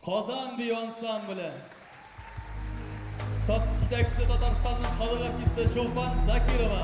Qozon Biyo ansambli. Yetakchisi Tataristonning xalq artisti Cho'lpon Zakirova.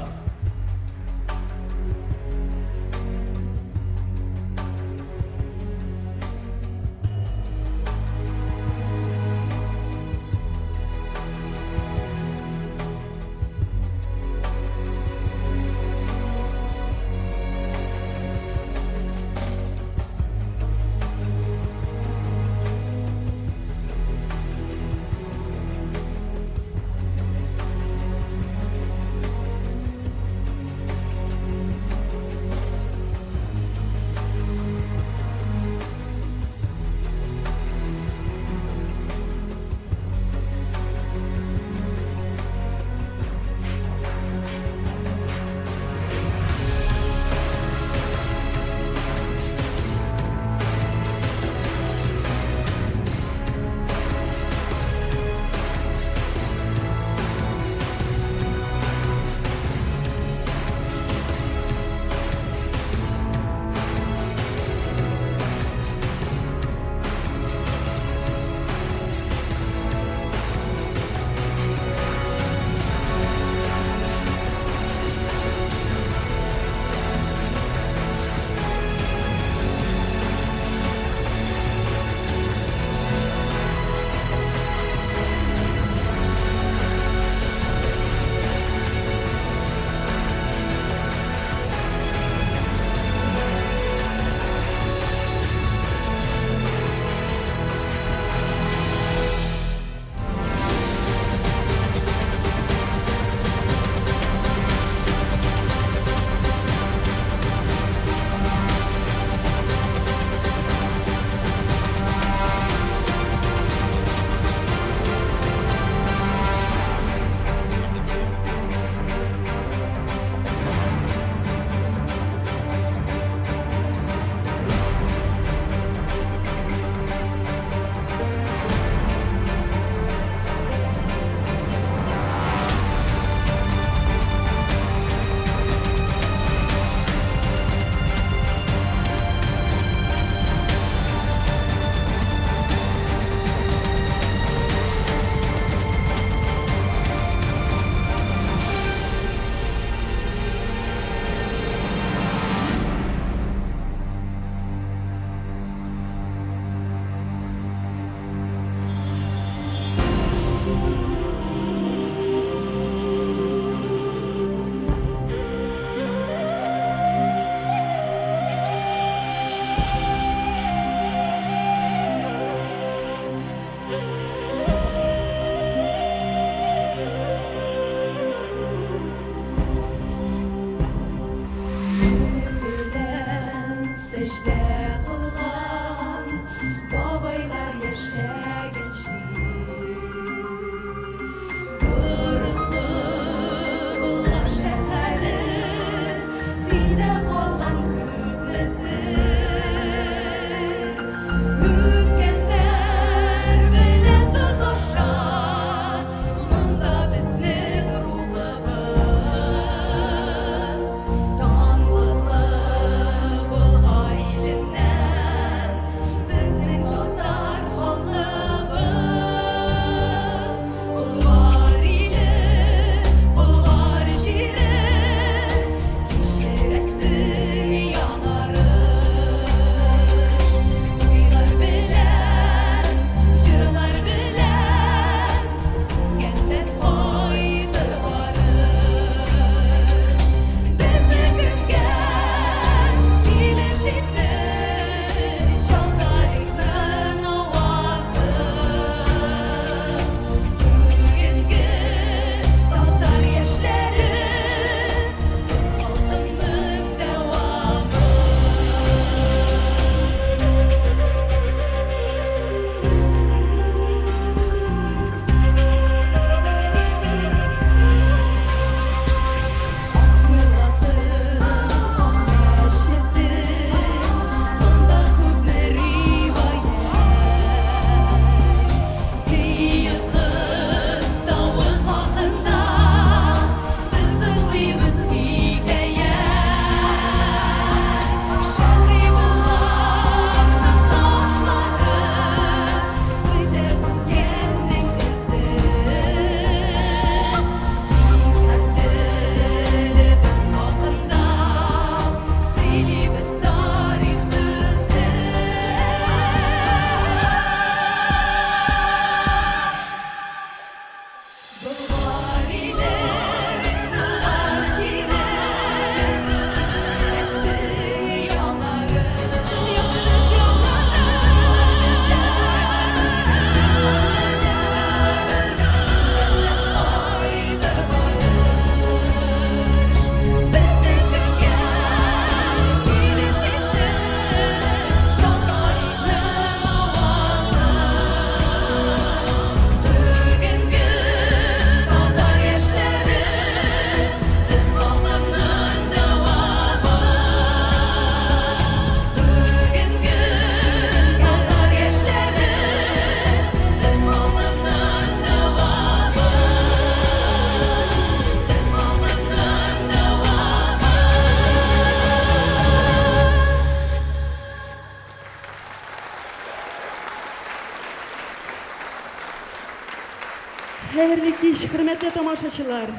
Хәерле кич, хөрмәтле тамашачылар.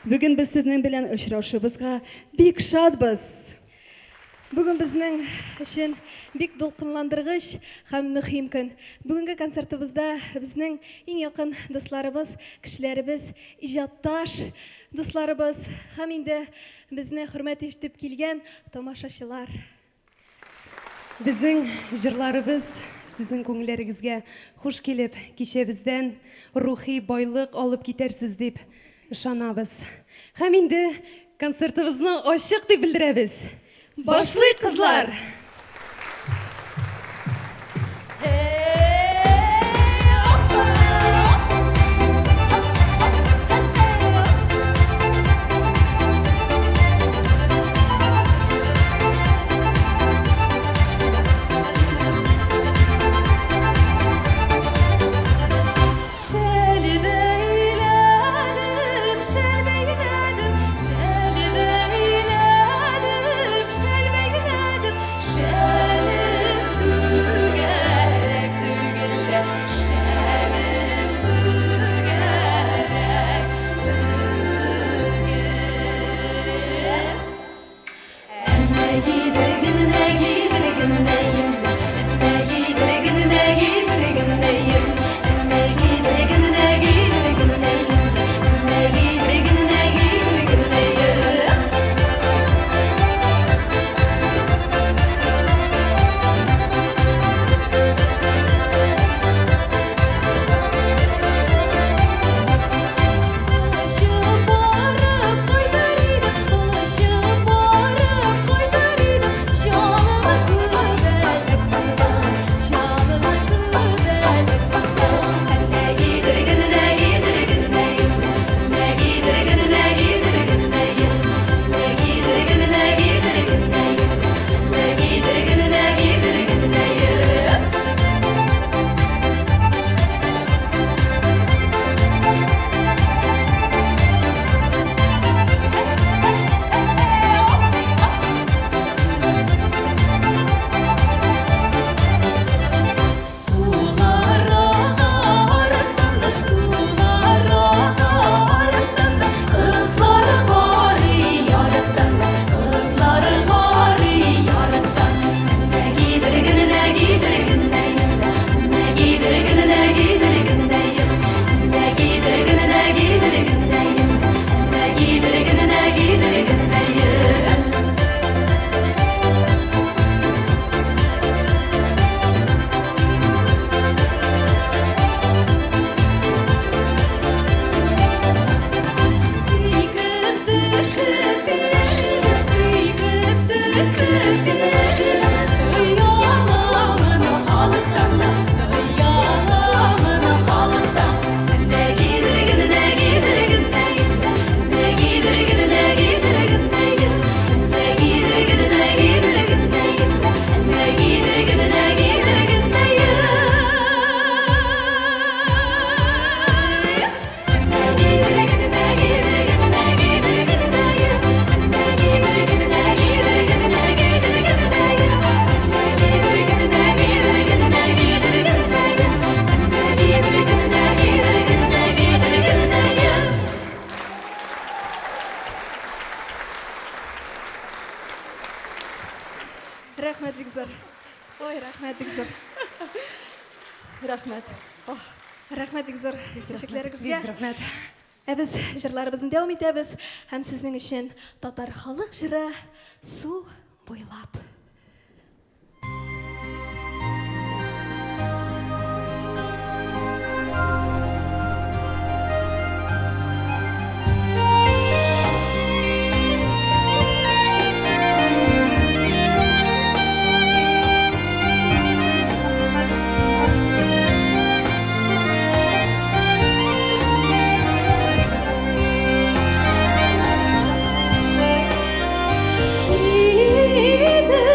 Бүген без сезнең белән очрашуыбызга бик шатбыз. Бүген безнең өчен бик дулкынландыргыч һәм мөһим көн. Бүгенге концертыбызда безнең иң якын дусларыбыз, кешеләребез, иҗатташ дусларыбыз һәм инде безне хөрмәт итеп килгән тамашачылар. Безнең җырларыбыз сезнең күңелләрегезгә хуш килеп, кичәбездән рухи байлык алып китәрсез дип ышанабыз. Һәм инде концертыбызны ачык дип белдерәбез. Башлыйк, кызлар! Рәхмәт бик зур. Ой, рәхмәт бик зур. Рәхмәт. Рәхмәт бик зур. Тәшәккүрләрегезгә. Рәхмәт. Без җырларыбызны дәвам итәбез һәм сезнең өчен татар халык җыры Су буйлап. İyi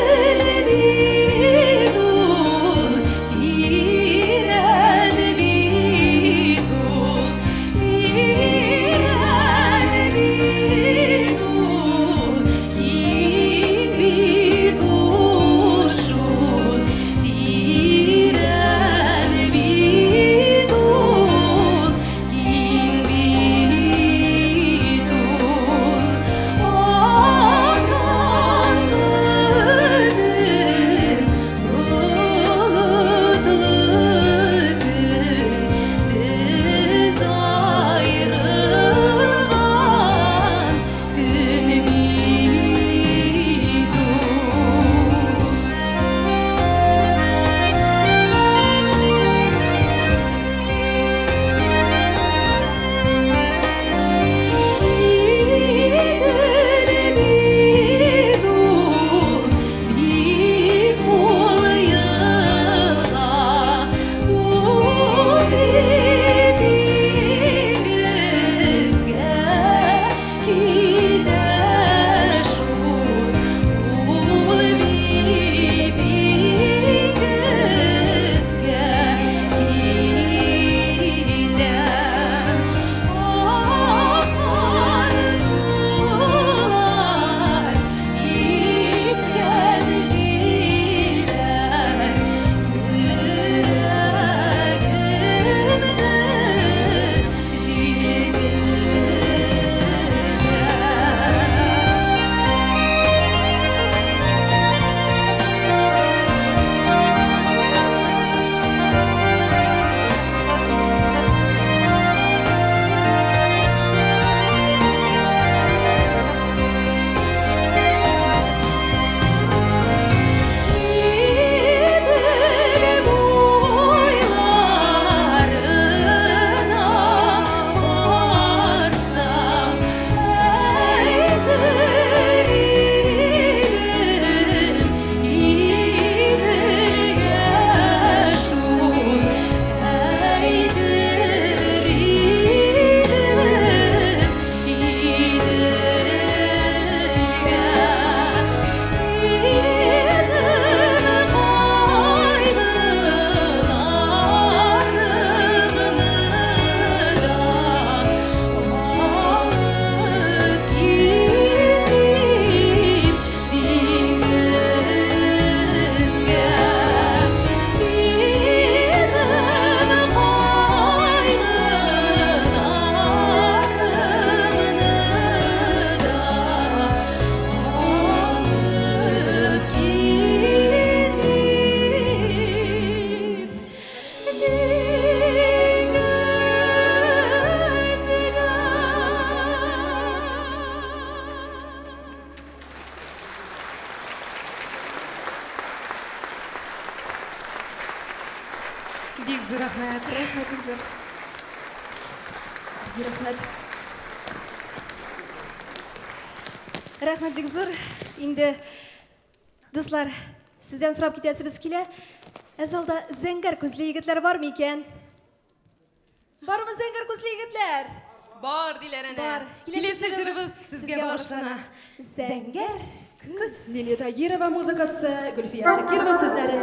Бик зур рәхмәт. Рәхмәт, бик зур. Зур рәхмәт. Рәхмәт, бик зур. Инде, дуслар, сездән сорап китәсебез килә. Ә залда зәңгәр күзле егетләр бармы икән? Бармы зәңгәр күзле егетләр? Бар диләр әнә. Бар. Киләсе җырыбыз сезгә багышлана. Зәңгәр күз. Лилия Тагирова музыкасы, Гөлфия Шакирова сүзләре.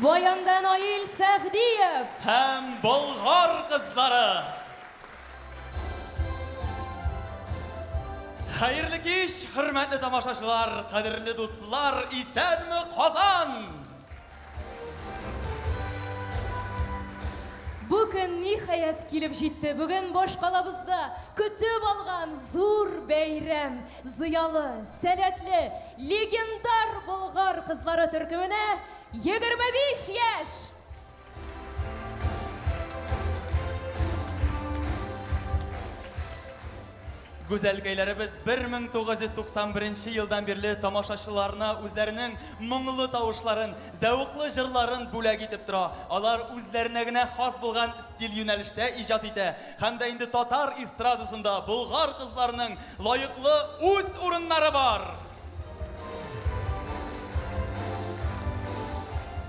Баяндан Аил Сәхдиев һәм Болгар кызлары. Хәерле кич, хөрмәтле тамашачылар, кадерле дуслар, исәнме Казан? Бүген ниһаять килеп җитте. Бүген башкалабызда көтеп алган зур бәйрәм. Зыялы, сәләтле, легендар Болгар кызлары төркеменә 25 яшь. Güzelgeylеребез 1991 елдан бирле тамашачыларына үзләренең моңлы тавышларын, зәвыклы җырларын бүләк итеп тора. Алар үзләренә генә хас булган стиль юнәлештә иҗат итә. Һәм дә инде татар эстрадасында болгар кызларының лаеклы үз урыннары бар.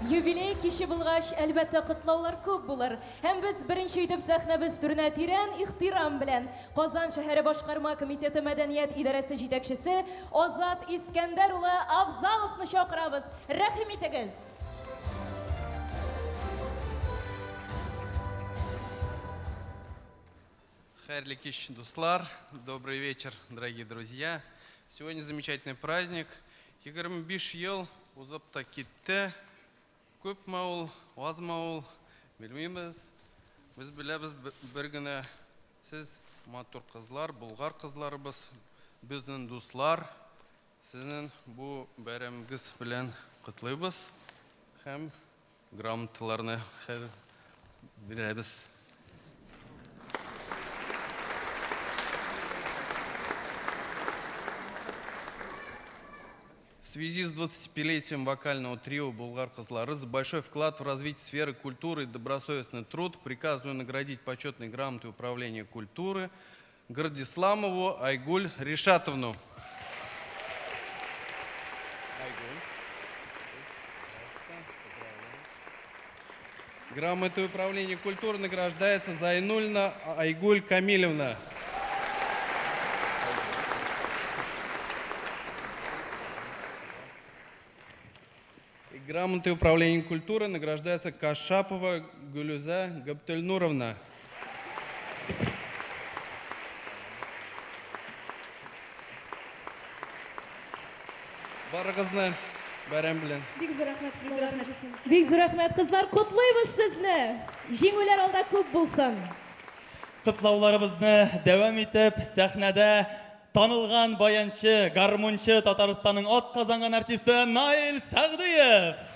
Юбилей кичи булгач, әлбәттә котлаулар күп булыр. Һәм без беренче итеп сәхнәбез түренә тирән ихтирам белән Казан шәһәре башкарма комитеты мәдәният идарәсе җитәкчесе Азат Искәндәр улы Авзаловны чакырабыз. Рәхим итегез. Хайрлы кич, дуслар, добрый вечер, дорогие друзья. Сегодня замечательный праздник. 25 ел узапта китте. Көп маул, аз маул, білмейміз. Біз білеміз бір генә сіз матур қызлар, бұлғар қызларыбыз, біздің дуслар. Сіздің бұл бәрімгіз білән құтлайбыз. Һәм грамоталарны беребез. В связи с 25-летием вокального трио «Булгар Кызлары» за большой вклад в развитие сферы культуры и добросовестный труд приказываю наградить почетной грамотой управления культуры Гордисламову Айгуль Ришатовну. Грамотой управления культуры награждается Зайнульна Айгуль Камилевна. Грамотой управления культуры награждается Кашапова Гулюза Гаптельнуровна. Барыгызны бәрәм белән. Бик зур рәхмәт кызларыбыз өчен. Бик зур рәхмәт, кызлар, котлыйбыз сезне. Җиңүләр алда күп булсын. Котлауларыбызны дәвам итеп сәхнәдә танылган баянчы, гармунчы Татарстанның ат казанган артисты Наил Сәгъдиев.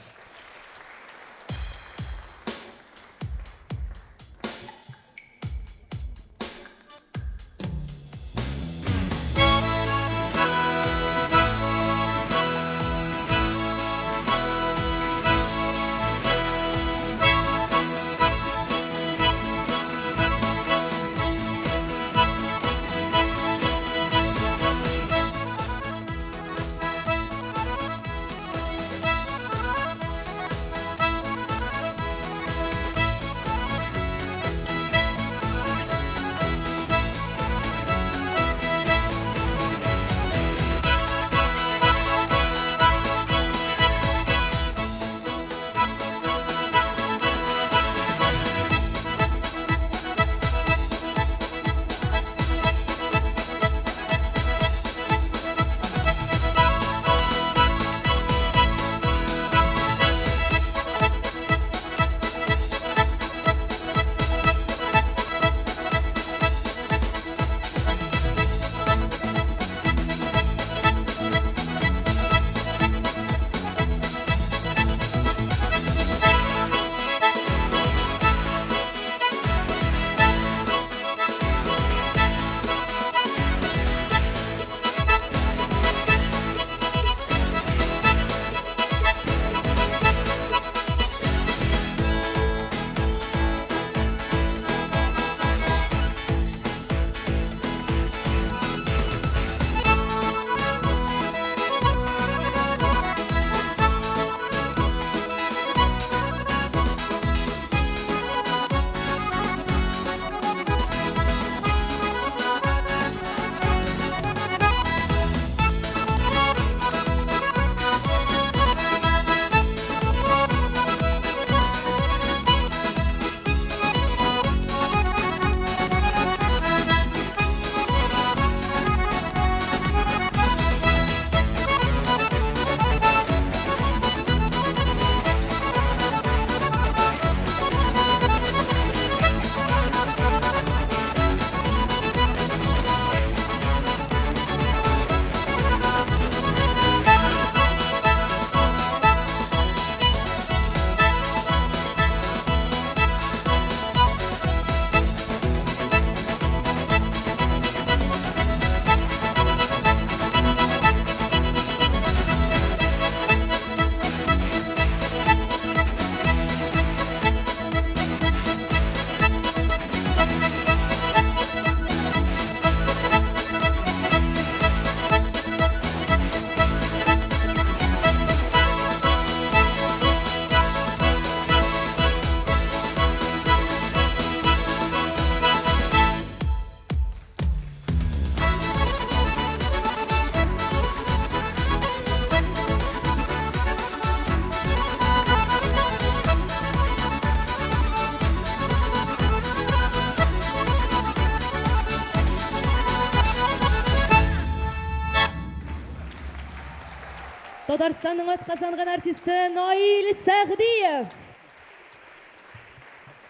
Татарстанның атказанган артисты Наил Сәгъдиев.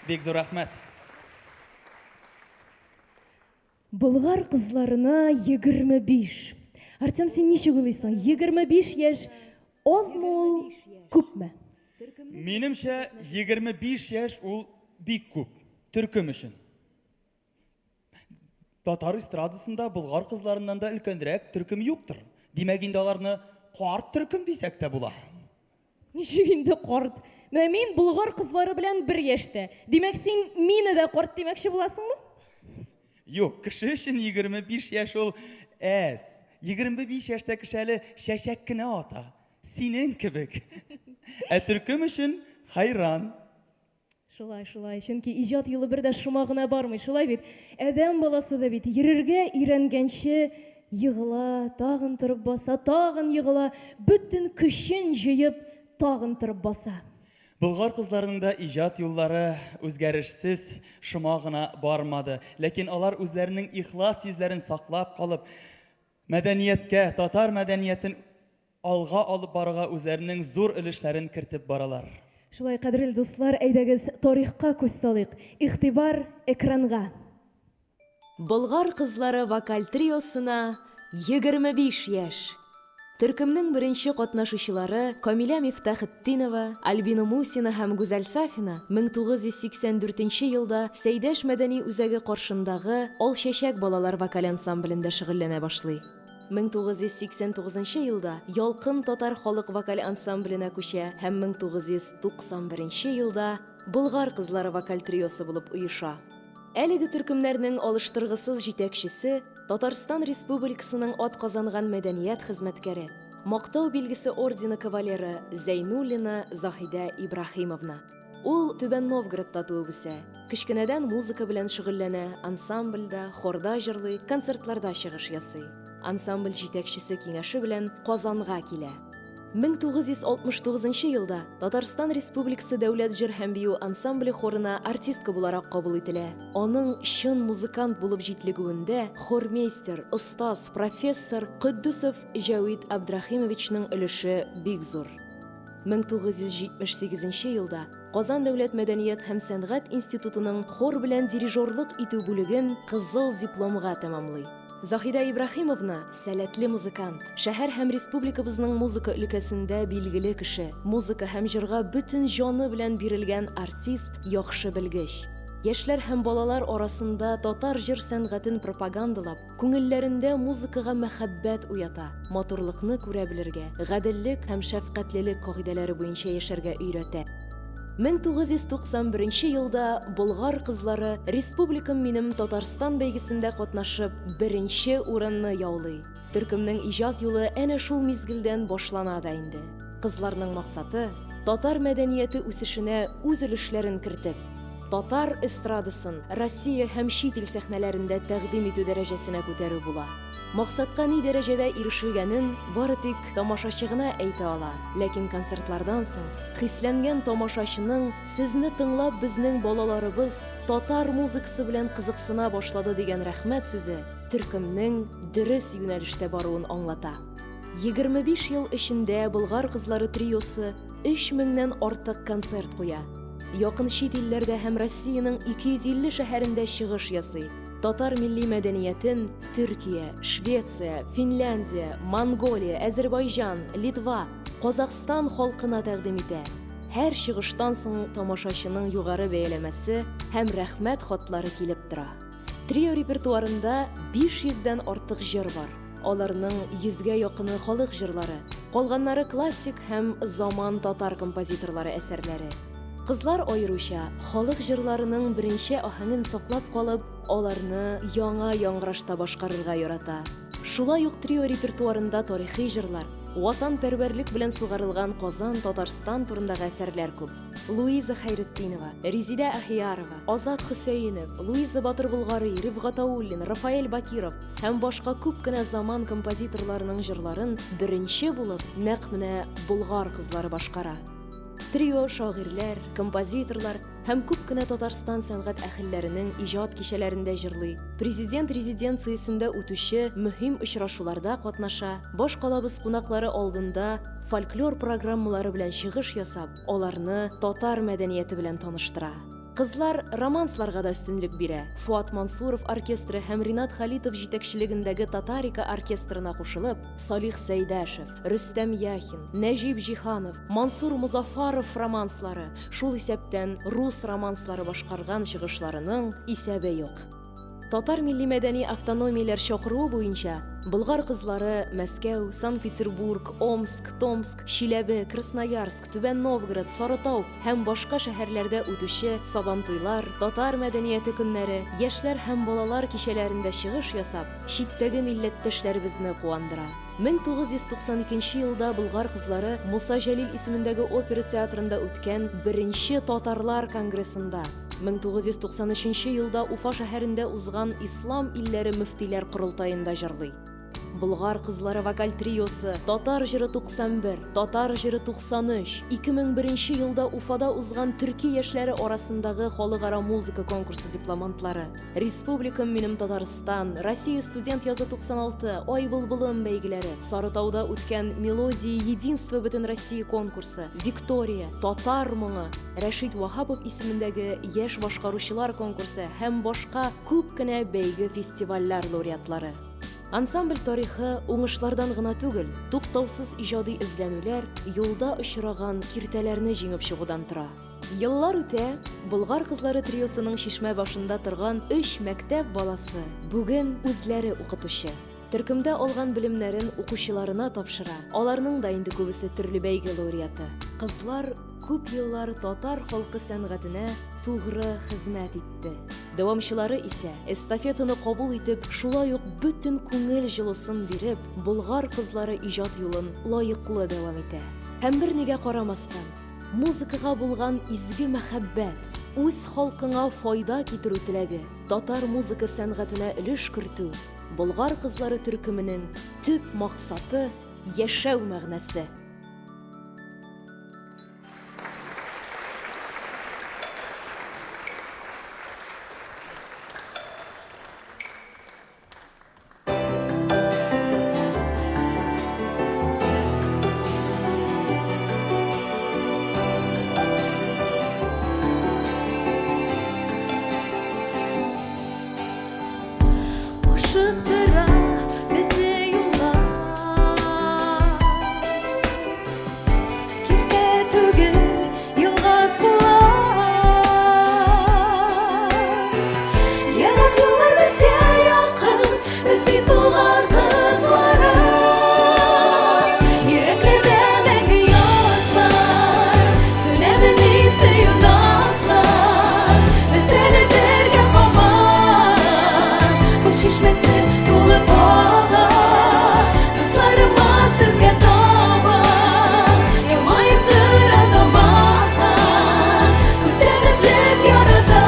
Бик зур рәхмәт. Болгар кызларына 25. Артем, син ничек уйлыйсың? 25 яшь азмы ул, күпме? Минемчә, 25 яшь ул бик күп. Төркем өчен. Татар эстрадасында болгар кызларыннан да өлкәнрәк төркем юктыр. Димәк инде аларны карт төркем дисәк тә була. Ничек инде карт? Менә мин болгар кызлары белән бер яшьтә. Димәк, син мине дә карт димәкче буласыңмы? Юк, кеше өчен 25 яшь ул әз. 25 яшьтә кеше әле чәчәк кенә ата. Синең кебек. Ә төркем өчен хайран. Шулай. Чөнки иҗат юлы бер дә шома гына бармый. Шулай бит. Адәм баласы да бит йөрергә өйрәнгәнче йыгыла, тагын торып баса, тагын йыгыла, бөтен көчен җыеп, тагын торып баса. Болгар кызларының да иҗат юллары үзгәрешсез шома гына бармады. Ләкин алар үзләренең ихлас йөзләрен саклап калып, мәдәнияткә, татар мәдәниятен алга алып барырга үзләренең зур өлешләрен кертеп баралар. Шулай, кадерле дуслар, әйдәгез тарихка күз салыйк. Игътибар экранга. Болгар кызлары вокаль триосына 25 яшь. Төркемнең беренче катнашучылары Камилә Мифтахетдинова, Альбина Мусина һәм Гүзәл Сафина 1984 елда Сәйдәш мәдәни үзәге каршындагы Ал чәчәк балалар вокаль ансамблендә шөгыльләнә башлый. 1989 елда Ялкын татар халык вокаль ансамбленә күчә һәм 1991 елда Болгар кызлары вокаль триосы булып оеша. Әлеге төркемнәрнең алыштыргысыз җитәкчесе Татарстан Республикасының атказанган мәдәният хезмәткәре, мактау билгесе ордены кавалеры Зәйнуллина Заһидә Ибраһимовна. Ул Түбән Новгородта туып үсә. Кичкенәдән музыка белән шөгыльләнә, ансамбльдә, хорда җырлый, концертларда чыгыш ясый. Ансамбль җитәкчесе киңәше белән Казанга килә. 1969 елда Татарстан Республикасы Дәүләт җыр һәм бию ансамбле хорына артистка буларак кабул ителә. Аның чын музыкант булып җитлегүендә хормейстер, остаз, профессор Куддусов Җавид Абдрахимовичның өлеше бик зур. 1978 елда Казан дәүләт мәдәният һәм сәнгать институтының хор белән дирижерлык итү бүлеген кызыл дипломга тәмамлый. Заһидә Ибраһимовна сәләтле музыкант, шәһәр һәм республикабызның музыка өлкәсендә билгеле кеше, музыка һәм җырга бөтен җаны белән бирелгән артист, яхшы белгеч. Яшьләр һәм балалар арасында татар җыр сәнгатен пропагандалап, күңелләрендә музыкага мәхәббәт уята, матурлыкны күрә белергә, гаделлек һәм шәфкатьлелек кагыйдәләре буенча яшәргә өйрәтә. 1991 елда Болгар кызлары Республикам минем Татарстан бәйгесендә катнашып, беренче урынны яулый. Төркемнең иҗат юлы әнә шул мизгелдән башлана да инде. Кызларның максаты татар мәдәнияте үсешенә үз өлешләрен кертеп, татар эстрадасын Россия һәм чит ил сәхнәләрендә тәкъдим итү дәрәҗәсенә күтәрү була. Максатка ни дәрәҗәдә ирешелгәнен бары тик тамашачы гына әйтә ала. Ләкин концертлардан соң хисләнгән тамашачының сезне тыңлап безнең балаларыбыз татар музыкасы белән кызыксына башлады дигән рәхмәт сүзе төркемнең дөрес юнәлештә баруын аңлата. 25 ел эчендә Болгар кызлары триосы 3000-нән артык концерт куя. Якын чит илләрдә һәм Россиянең 250 шәһәрендә чыгыш ясый. Татар милли мәдәниятен Төркия, Швеция, Финляндия, Монголия, Азербайҗан, Литва, Казакстан халкына тәкъдим итә. Һәр чыгыштан соң тамашачының югары бәяләмәсе һәм рәхмәт хатлары килеп тора. Трио репертуарында 500-дән артык җыр бар. Аларның 100-гә якыны халык җырлары, калганнары классик һәм заман татар композиторлары әсәрләре. Кызлар аеруча халык җырларының беренче аһәңен саклап калып, аларны яңа яңгырашта башкарырга ярата. Шулай ук трио репертуарында тарихи җырлар, ватанпәрвәрлек белән сугарылган Казан, Татарстан турындагы әсәрләр күп. Луиза Хайретдинова, Резидә Әхиярова, Азат Хөсәенов, Луиза Батыр Булгари, Рифгат Ауллин, Рафаэль Бакиров һәм башка күп кенә заман композиторларының җырларын беренче булып нәкъ менә Болгар кызлары башкара. Трио шагыйрьләр, композиторлар һәм күп кенә Татарстан сәнгать әһелләренең иҗат кичәләрендә җырлый. Президент резиденциясендә үтүче мөһим очрашуларда катнаша, баш калабыз кунаклары алдында фольклор программалары белән чыгыш ясап, аларны татар мәдәнияте белән таныштыра. Кызлар романсларга да өстенлек бирә. Фуат Мансуров оркестры һәм Ринат Халитов җитәкчелегендәге Татарика оркестрына кушылып, Салих Сәйдәшев, Рөстәм Яхин, Нәҗип Җиһанов, Мансур Музафаров романслары, шул исәптән рус романслары башкарган чыгышларының исәбе юк. Татар милли мәдәни автономияләр чакыруы буенча Болгар кызлары Мәскәү, Санкт-Петербург, Омск, Томск, Чиләбе, Красноярск, Түбән Новгород, Сарытау һәм башка шәһәрләрдә үтүче Сабантуйлар, татар мәдәнияте көннәре, яшьләр һәм балалар кичәләрендә чыгыш ясап, читтәге милләттәшләребезне куандыра. 1992 елда Болгар кызлары Муса Җәлил исемендәге опера театрында үткән беренче татарлар конгрессында 1993 елда Уфа шәһәрендә узган Ислам илләре мөфтиләр корылтаенда җырлый. Болгар кызлары вокаль триосы Татар җыры 91, Татар җыры 93, 2001 елда Уфада узган төрки яшьләре арасындагы халыкара музыка конкурсы дипломантлары, Республикам минем Татарстан, Россия студент язы 96, Ай былбылым бәйгеләре, Сарытауда үткән Мелодия единства бөтен Россия конкурсы, Виктория, Татар моңы, Рәшид Вахапов исемендәге яшь башкаручылар конкурсы һәм башка күп кенә бәйге фестивальләр лауреатлары. Ансамбль тарихы уңышлардан гына түгел, туктаусыз иҗади эзләнүләр, юлда очраган киртәләрне җиңеп чыгудан тора. Еллар үтә, Болгар кызлары триосының шишмә башында торган 3 мәктәп баласы бүген үзләре укытучы. Төркемдә алган белемнәрен укучыларына тапшыра. Аларның да инде күбесе төрле бәйге лауреаты. Кызлар күп еллар татар халкы сәнгатенә тугры хезмәт итте. Дәвамчылары исә эстафетаны кабул итеп, шулай ук бөтен күңел җылысын биреп, Болгар кызлары иҗат юлын лаеклы дәвам итә. Һәм бер нигә карамастан, музыкага булган изге мәхәббәт, үз халкыңа файда китерү теләге, татар музыка сәнгатенә өлеш кертү, Болгар кызлары төркеменең төп максаты, яшәү мәгънәсе. Ашыктыра безне юллар, киртә түгел елга сулар. Ерак юллар безгә якын, без бит Болгар кызлары. Йөрәкләрдә мәңге язлар, сүнәмен исе юназлар. Без әле бергә һаман, күл чишмәсе тулы бала. Дусларыма сезгә таба, елмаеп тора заман. Күптәнезлек ярата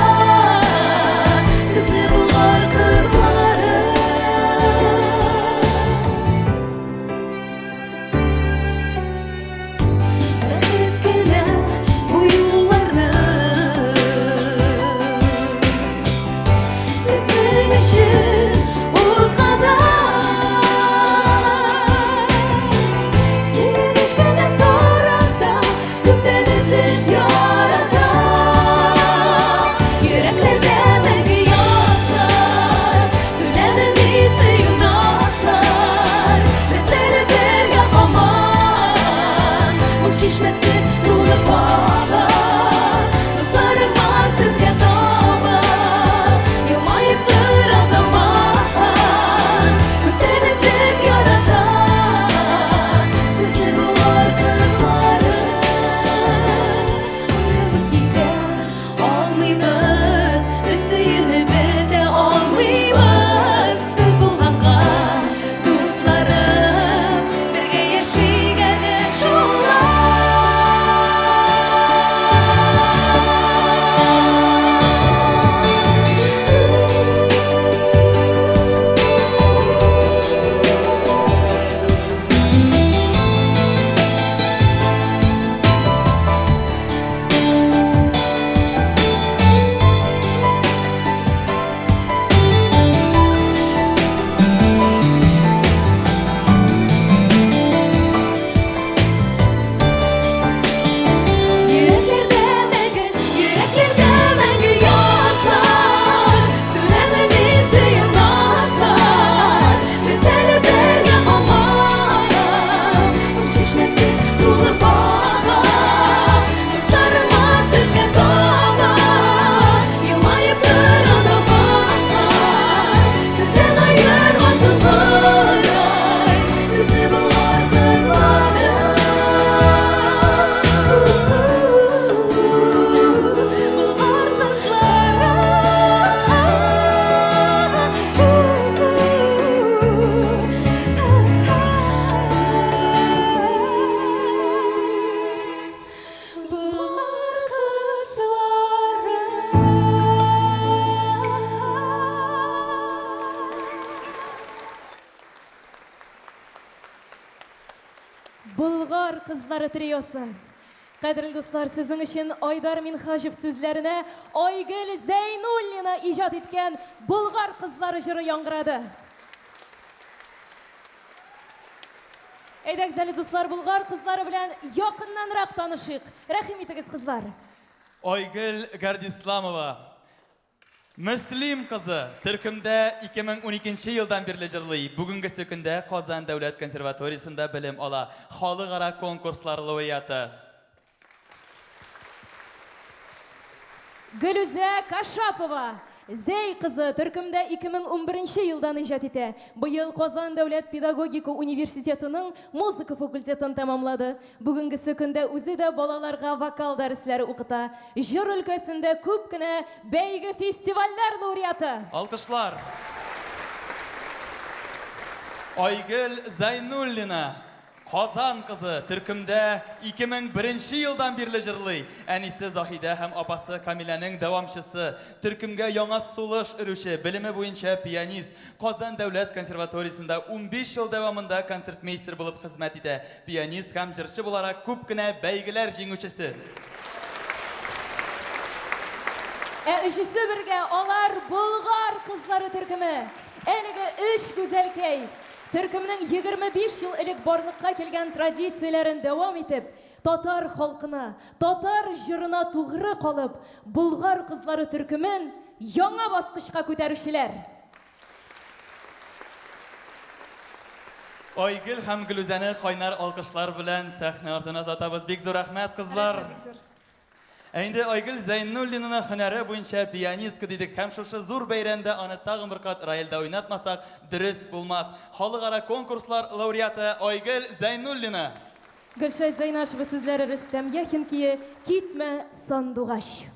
сезне Болгар кызлары. Бәхет кенә бу юлларны сезнең өчен узганда. Сөенеч кенә тарата, күптәнезлек ярата. Йөрәкләрдә мәңге язлар, сүнәмен исе юназлар. Без әле бергә һаман, моң чишмәсе тулы бала. Дусларыма сезгә таба, елмаеп тора заман. кызлары триосы. Кадерле дуслар, сезнең өчен Айдар Минхажев сүзләренә Айгөл Зәйнуллина иҗат иткән Болгар кызлары җыры яңгырады. Әйдәгез әле дуслар, Болгар кызлары белән якыннанрак танышыйк. Рәхим итегез, кызлар. Айгөл Гардисламова. Мөслим кызы Төркемдә 2012 елдан бирле җырлый. Бүгенге көндә Казан дәүләт консерваториясендә белем ала. Халыкара конкурслар лауреаты. Гөлүзә Кашапова. Зәй кызы Төркемдә 2011 елдан иҗат итә. Быел Казан дәүләт педагогика университетының музыка факультетын тәмамлады. Бүгенге көндә үзе дә балаларга вокал дәресләре укыта. Җыр өлкәсендә күп кенә бәйге фестивальләр лауреаты. Алкышлар. Айгөл Зәйнуллина. Казан кызы Төркемдә 2001 елдан бирле җырлый. Әнисе Заһидә һәм апасы Камиләнең дәвамчысы, Төркемгә яңа сулыш өрүче, белеме буенча пианист, Казан дәүләт консерваториясендә 15 ел дәвамында концертмейстер булып хезмәт итә. Пианист һәм җырчы буларак күп кенә бәйгеләр җиңүчесе. Өчесе бергә алар Болгар кызлары төркеме. Әлеге 3 гүзәлкәй Төркемнең 25 ел элек барлыкка килгән традицияләрен дәвам итеп, татар халкына, татар җырына тугры калып, Болгар кызлары төркемен яңа баскычка күтәрүчеләр. Айгөл һәм Гөлүзәне кайнар алкышлар белән сәхнә артына озатабыз. Бик зур рәхмәт, кызлар. Инде Айгөл Зәйнуллинаның һөнәре буенча пианистка дидек һәм шушы зур бәйрәмдә аны тагын бер кат рояльдә уйнатмасак дөрес булмас. Халыкара конкурслар лауреаты Айгөл Зәйнуллина. Гөлшәй Зәйнашева сүзләре Рөстәм Яхинкие «Китмә сандугач».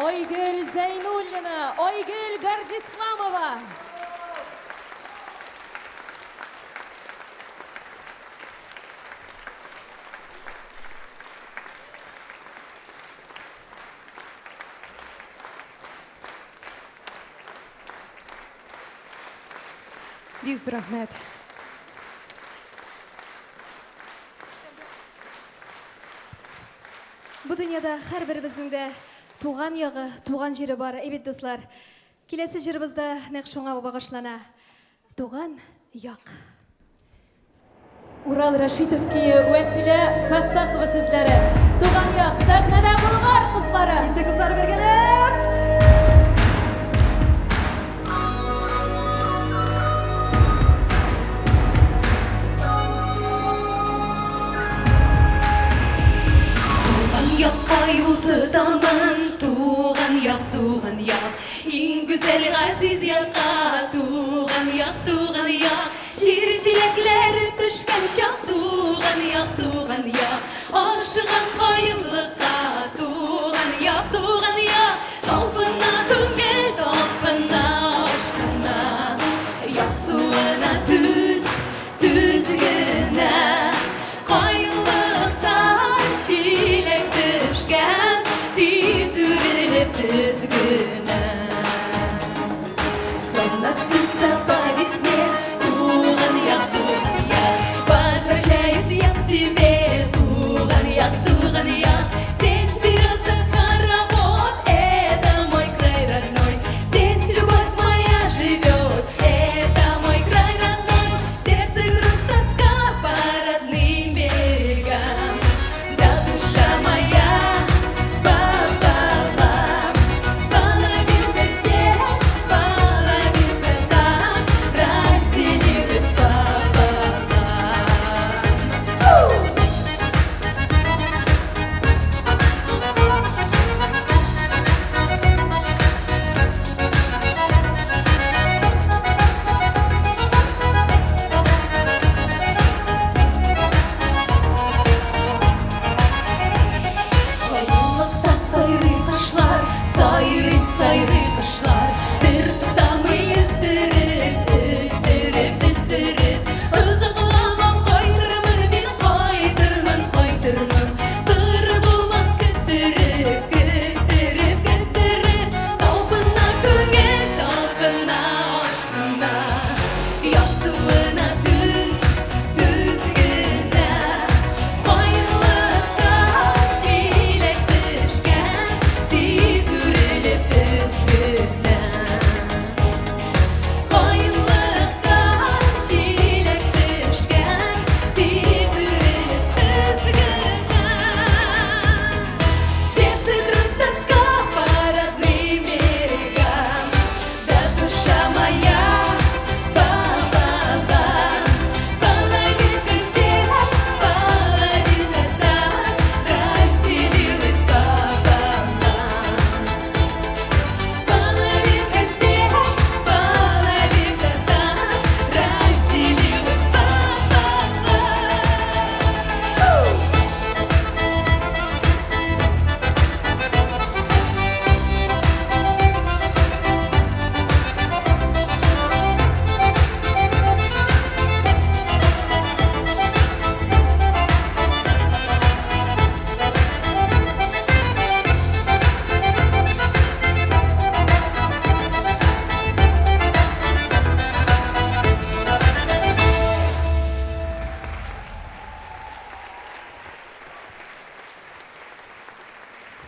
Ойгүл Зайнуллина, Ойгүл Гардисламова. Бик зур рәхмәт. Бу дөньяда һәрберебезнең дә туган ягы, туган җире бар, әйбәт дуслар. Киләсе җырыбызда нәкъ шуңа багышлана. Туган як. Урал Рашидов кие Вәсилә Фәттахова сүзләре. Туган як, сәхнәдә Болгар кызлары. Инде кызлар бергәләп. Туган якка юл тотамын, туган як, иң гүзәл газиз якка, туган як, шир җиләкләре пешкән чак, туган як, ашыган каенлыкка, туган як, талпына күңел, талпына ашкына, ясуына түз генә, каенлыктан чиләк пешкән, тиз үрелеп тезгенә. Словно птица по весне, туган як, возвращаясь я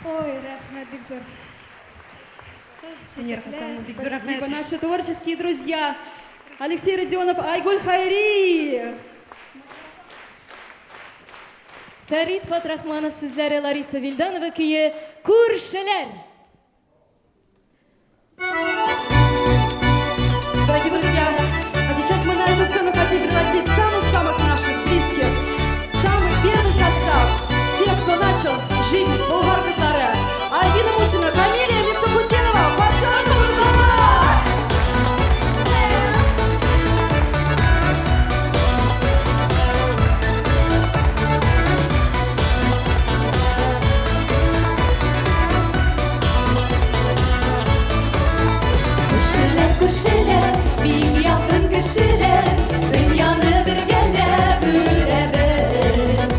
Ой, рәхмәт бик зур. Венера Хасановна, бик зур Спасибо, рахмет. наши творческие друзья. Алексей Родионов, Айгуль Хайри. Фәрит Фатрахманов сүзләре, Лариса Вильданова көйе «Күршеләр». Дорогие друзья, а сейчас мы на эту сцену хотим пригласить самых-самых наших близких, самый первый состав, тех, кто начал жизнь Болгар кызлары. Альбина Мусина, Камилия Мифтахутдинова, пожалуйста! Күршеләр, күршеләр, бик якын кешеләр, дөньяны бергәләп үрәбез.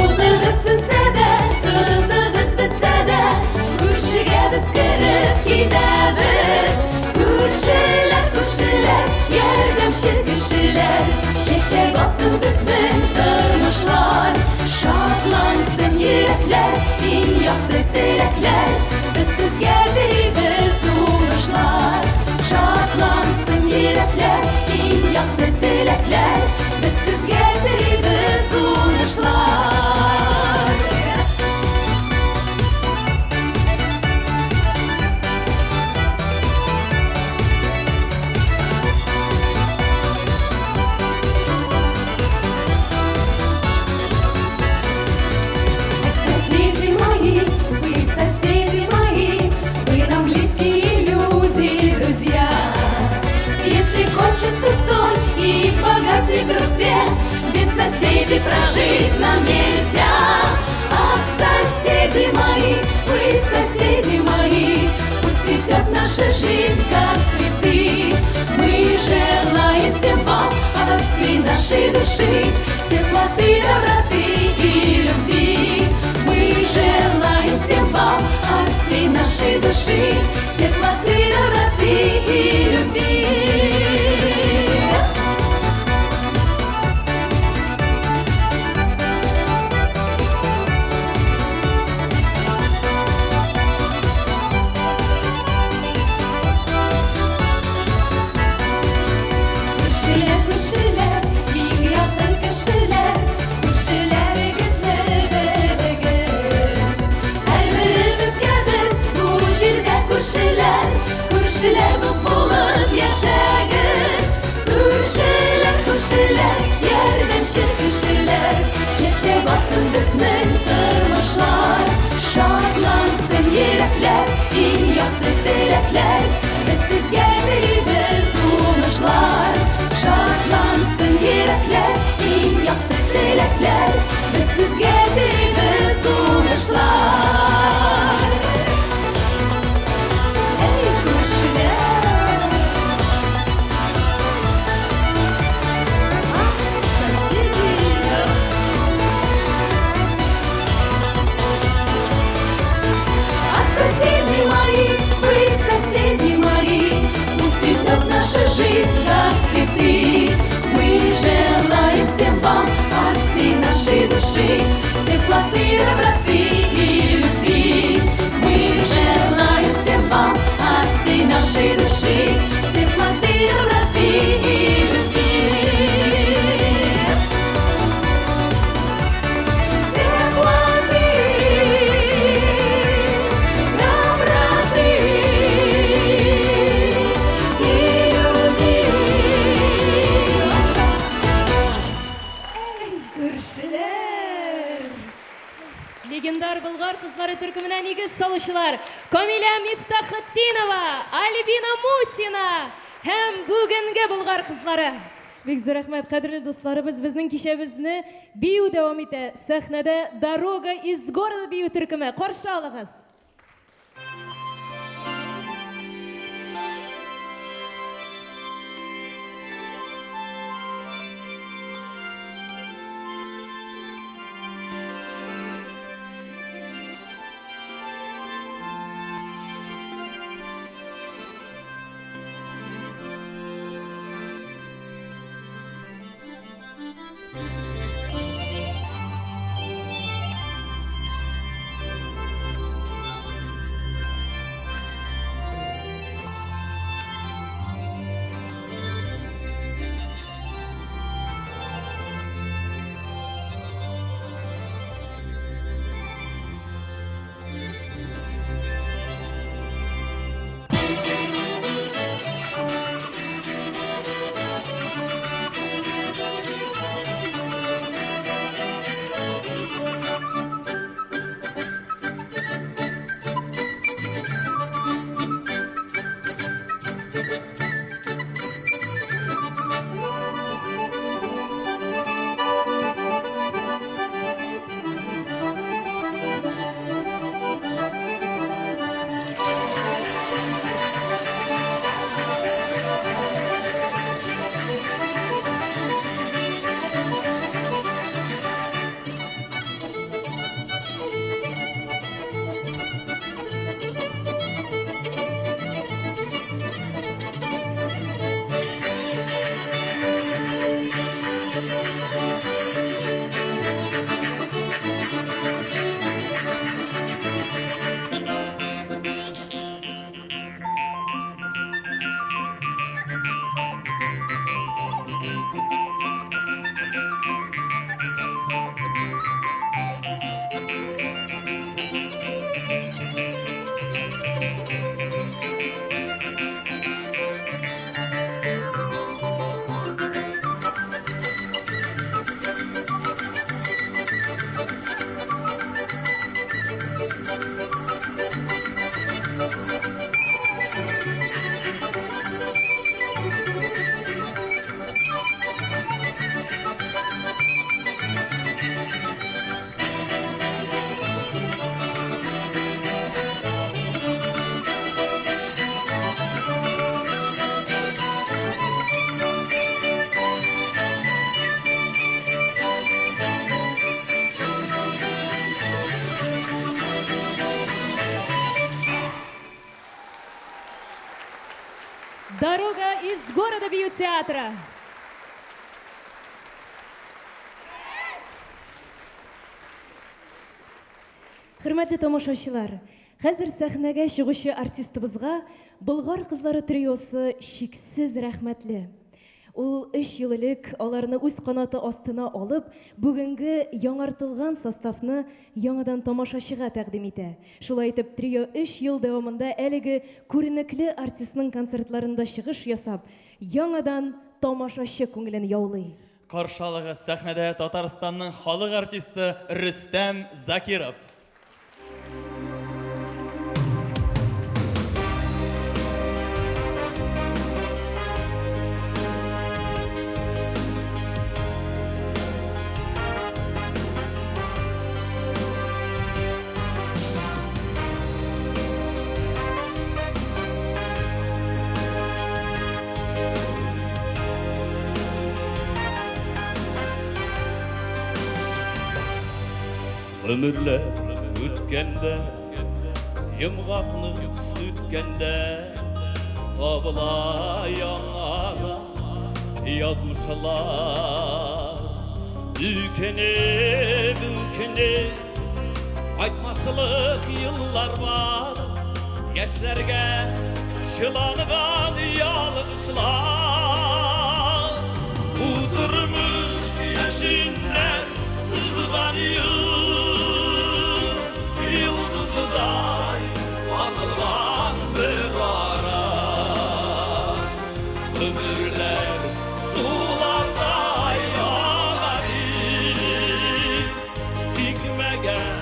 Утыбыз сүнсә дә, кызыбыз бетсә дә, күршегә без кереп китәбез. Күршеләр, күршеләр, ярдәмчел кешеләр, чәчәк атсын безнең тормышлар. Шатлансын йөрәкләр, иң якты теләкләр, без сезгә телибез уңышлар. Шатлансын йөрәкләр, иң якты теләкләр, без сезгә телибез уңышлар. Соседи мои, вы соседи мои, вы нам близкие люди, друзья. Если кончится соль и погаснет свет, без соседей прожить нам нельзя. Ах, соседи мои, вы соседи мои, пусть цветет наша жизнь, как цветы. Мы желаем всем вам от всей нашей души теплоты, доброты и любви. Мы желаем всем вам от всей нашей души теплоты, доброты и любви. Күршеләр, күршеләр, бик якын кешеләр, күршеләрегезне белегез. Һәрберебезгә без бу җирдә күршеләр, күршеләр дус булып яшәгез. Күршеләр, күршеләр, ярдәмчел кешеләр, чәчәк атсын безнең тормышлар. Шатлансын йөрәкләр, иң якты теләкләр, без сезгә телибез уңышлар. Шатлансын йөрәкләр, иң якты теләкләр, без сезгә телибез уңышлар. Эй, күршеләр! Ах, соседи! Ах, соседи мои, вы соседи мои, пусть цветет наша жизнь, как цветы. Мы желаем всем вам от всей нашей души теплоты, доброты и любви. Мы желаем всем вам от всей нашей души теплоты, доброты и любви. Теплоты, доброты и любви. Күршеләр! Легендар Болгар кызлары төркеменә нигез салучылар Камилия Мифтахутдинова, Альбина Мусина һәм бүгенге Болгар кызлары. Бик зур рәхмәт, кадерле дусларыбыз, безнең кичәбезне бию дәвам итә. Сәхнәдә Дорога из города бию төркеме. Каршы алыгыз. города Бию театра. Хөрмәтле тамашачылар, хәзер сәхнәгә чыгучы артистыбызга Болгар кызлары триосы шиксез рәхмәтле. Ул 3 ел элек аларны үз канаты астына алып, бүгенге яңартылган составны яңадан тамашачыга тәкъдим итә. Шулай итеп, трио 3 ел дәвамында әлеге күренекле артистның концертларында чыгыш ясап, яңадан тамашачы күңелен яулый. Каршы алыгыз сәхнәдә Татарстанның халык артисты Рөстәм Закиров. Ömürler ütkende, yımgakны sütkende, Abla yanara yazmışlar. Ülkeni, Kaytmasılık yıllar var, Yaşlarga şılanıgan yalışlar. Uturmuş yaşinler sızgan yıldızıday atılgan bir ara. Ömürler sularda yağarır, Dikmegen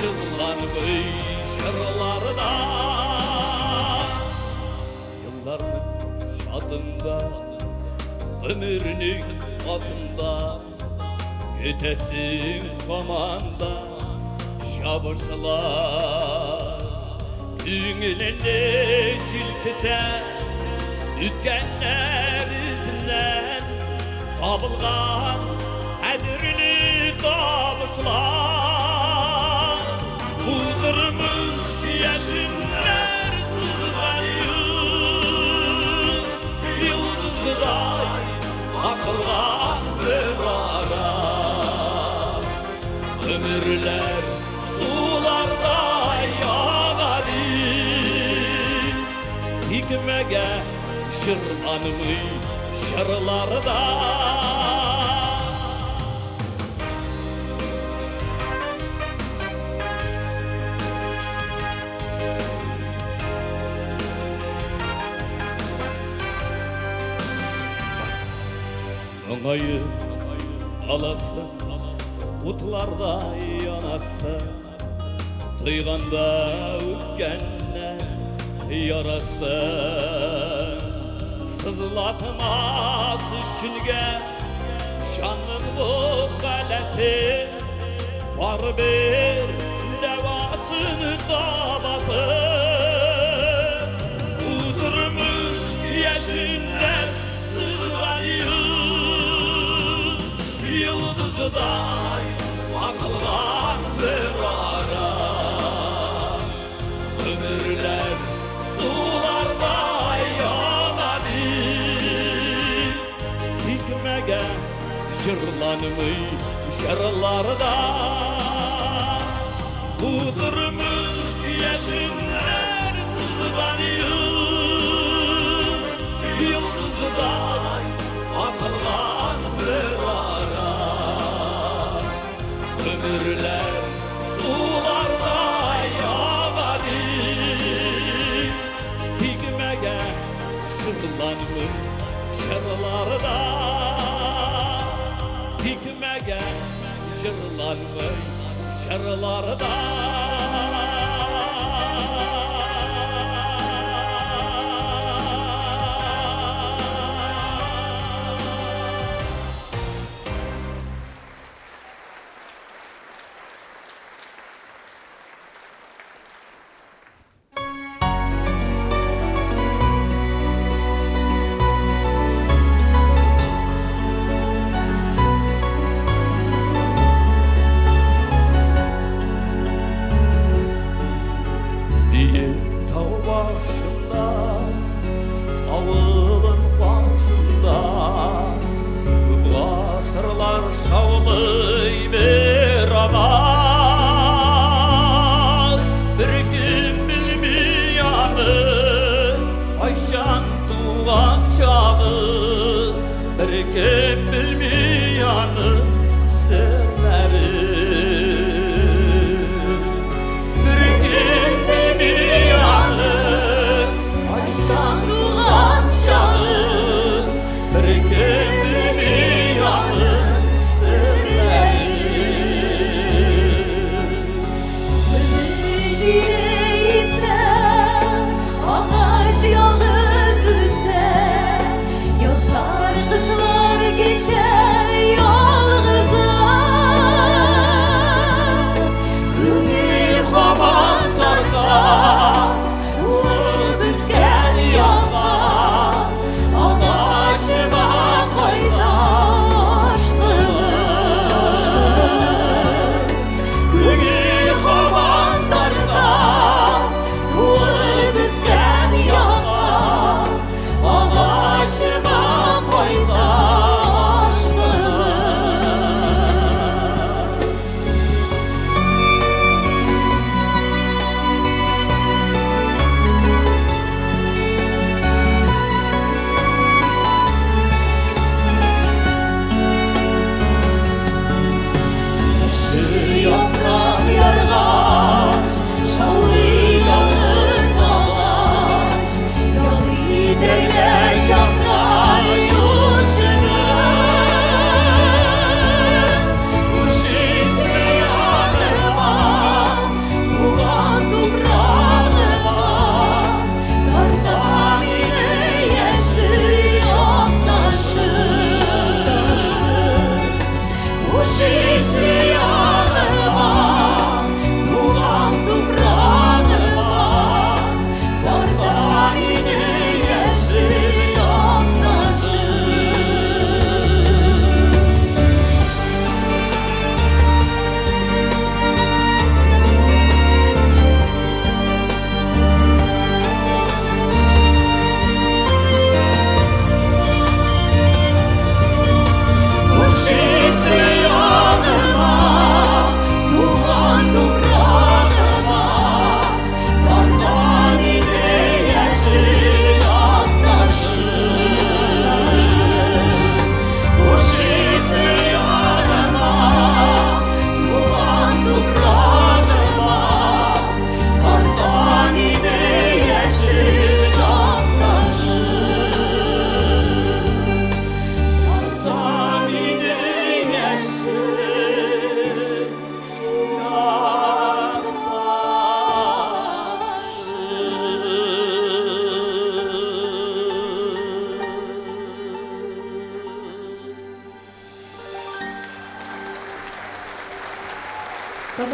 yıllanmış yırlarda. Yıllarının şadından, ömrünün atından, Ötesin komanda şabışlar. Düğününe şiltiten ütkenler izinden, Tabılgan kadirli tabışlar. Uydurmuş yaşınlar sızgan yıldızıday akılgan bir ara. Ömürler sularda yağarır, Dikmege şırlanmış şırlarda. Oңayı alasın, Utlarda yanasın, Duyganda ötkenler yarasın. Sızlatmaz şülge şanın bu galeti, Var bir devasını tabasın. Udurmuş yeşiller sızgan yıldızıday akılgan bir ara. Ömürler sularda yağarır, Dikmege jırlanmış jırlarda. Udurmuş yeşiller sızgan yıldızıday akılgan bir ara. Ömürler sularda yağarır, Dikmege şırlanmış şırlarda. Dikmege şırlanmış şırlarda.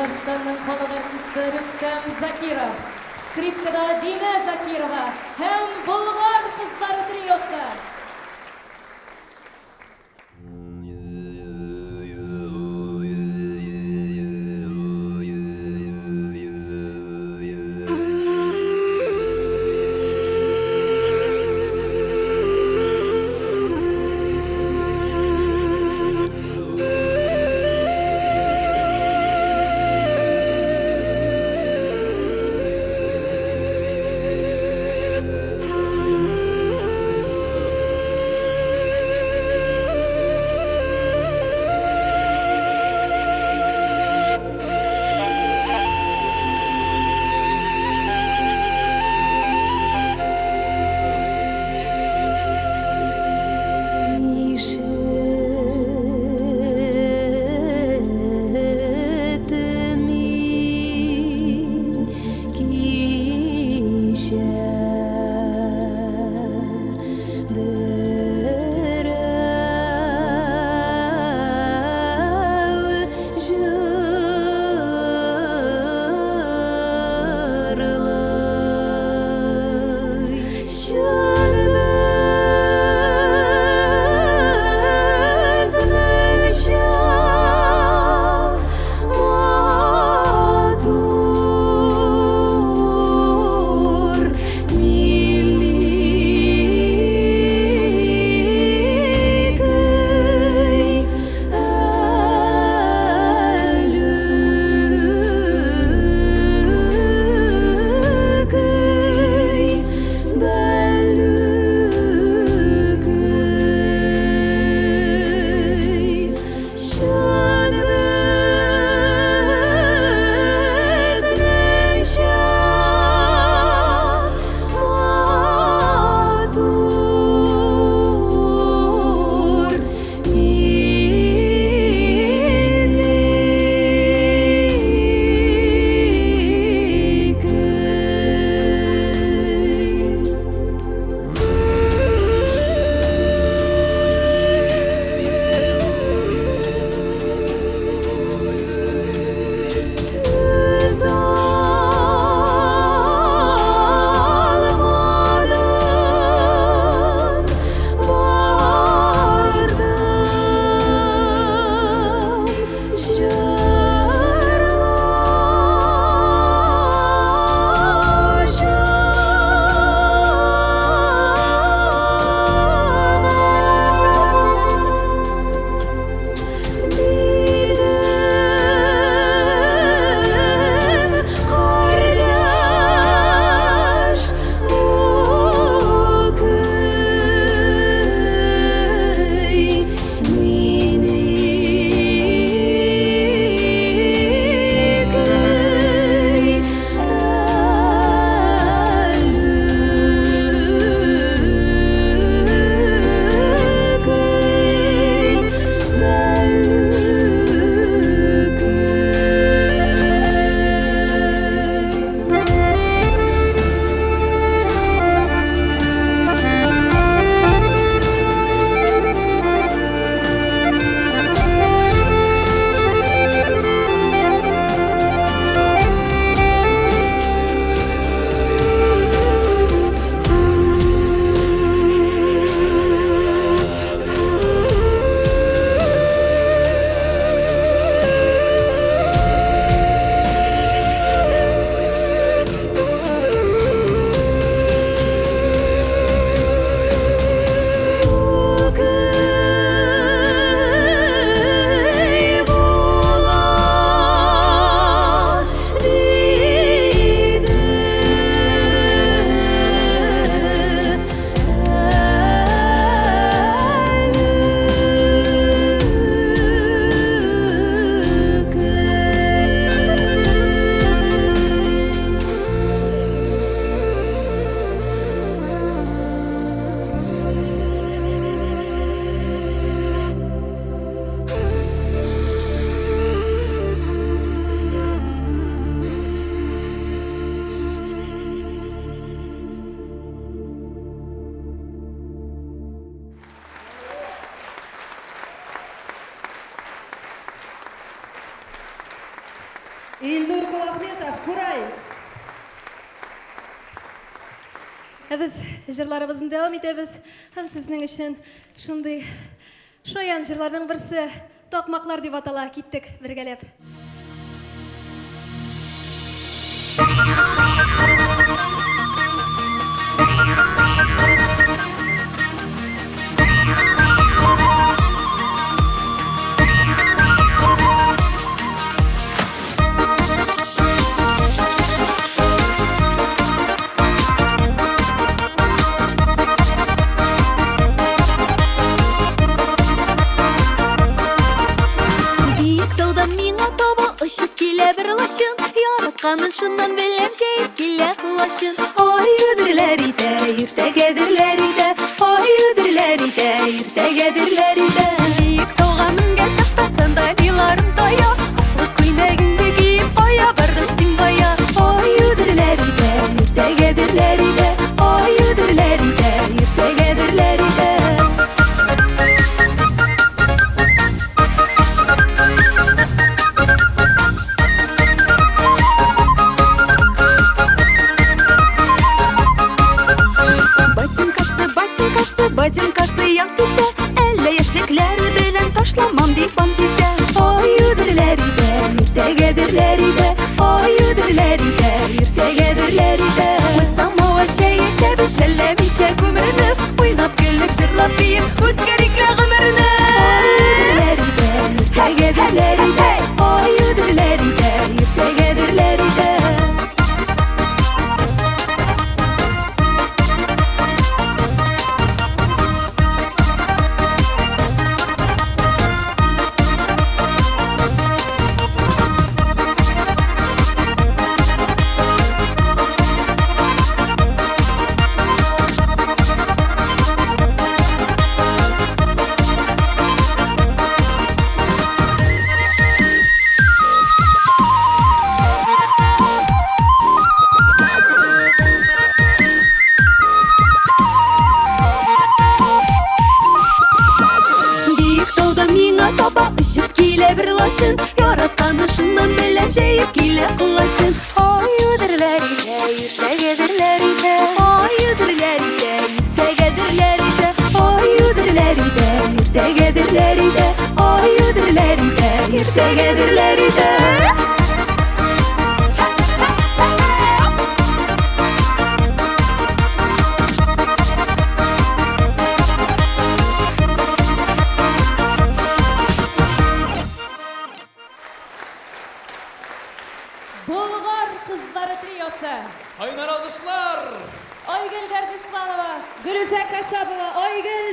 Татарстанның халык артисты Рөстәм Закиров, скрипкада Динә Закирова һәм Болгар кызлары триосы. Илнур Кулахметов, Курай. Біз жырларыбызды давам итебіз. Һәм сезнең өчен шундый шаян жырларның берсе Токмаклар дип атала. Киттек бергәләп. Ұшып келе бір лашын, яратқанын шыннан білем жейіп келе қылашын. Ой, үдірлер иді, ертегедірлер иді, ой, үдірлер иді, ертегедірлер иді. Биік тауға мінген шақта сандайларым тоя, ақлы көйнегіңді киіп қоя бардың сен боя. Ой, үдірлер иді, ертегедірлер иді, ой, үдірлер иді, ертегедірлер иді. Ботинкасы яң китә, әллә яшьлекләре белән ташламам дип ант итә. Ой, үдерләр иде, иртәгәдерләр иде, ой, үдерләр иде, иртәгәдерләр иде. Без самавыр чәй шәлләмичә күмеренеп, уйнап көлеп җырлап биеп үткәрик гомерне. Ой, үдерләр иде, иртәгәдерләр иде, ой, үдерләр иде, иртәгәдерләр иде. Ұшып келе бір лашын, яратқаны шыннан білем жейіп келе қылашын. Ой, үдірлер иде, ертегедірлер иде, ой, үдірлер иде, ертегедірлер иде, ой, үдірлер иде, ертегедірлер иде, ой, үдірлер иде, ертегедірлер иде. Болгар кызлары триосы. Кайнар алкышлар. Айгөл Гардисланова, Гүлүзә Кашабова, Айгөл